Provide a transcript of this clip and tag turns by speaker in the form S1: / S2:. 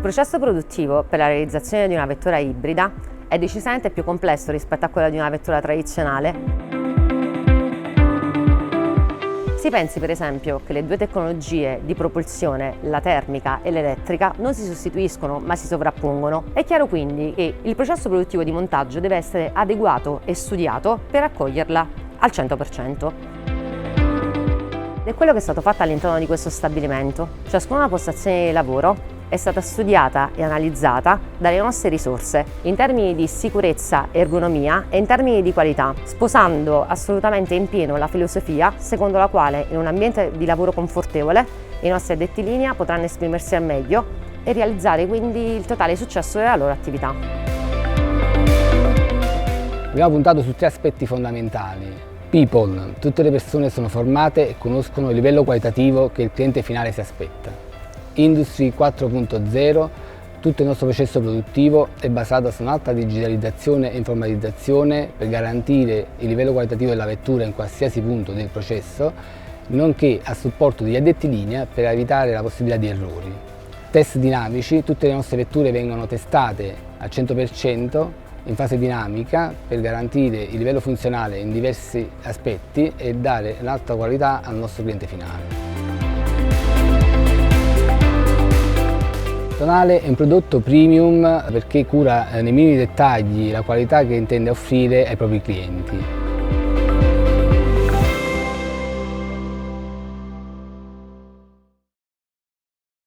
S1: processo produttivo per la realizzazione di una vettura ibrida è decisamente più complesso rispetto a quello di una vettura tradizionale. Si pensi per esempio che le due tecnologie di propulsione, la termica e l'elettrica, non si sostituiscono ma si sovrappongono. È chiaro quindi che il processo produttivo di montaggio deve essere adeguato e studiato per accoglierla al 100%. Ed è quello che è stato fatto all'interno di questo stabilimento. Ciascuna postazione di lavoro è stata studiata e analizzata dalle nostre risorse in termini di sicurezza, ergonomia e in termini di qualità, sposando assolutamente in pieno la filosofia secondo la quale in un ambiente di lavoro confortevole i nostri addetti linea potranno esprimersi al meglio e realizzare quindi il totale successo della loro attività.
S2: Abbiamo puntato su tre aspetti fondamentali. People, tutte le persone sono formate e conoscono il livello qualitativo che il cliente finale si aspetta. Industry 4.0, tutto il nostro processo produttivo è basato su un'alta digitalizzazione e informatizzazione per garantire il livello qualitativo della vettura in qualsiasi punto del processo, nonché a supporto degli addetti linea per evitare la possibilità di errori. Test dinamici, tutte le nostre vetture vengono testate al 100% in fase dinamica per garantire il livello funzionale in diversi aspetti e dare un'alta qualità al nostro cliente finale. Tonale è un prodotto premium perché cura nei minimi dettagli la qualità che intende offrire ai propri clienti.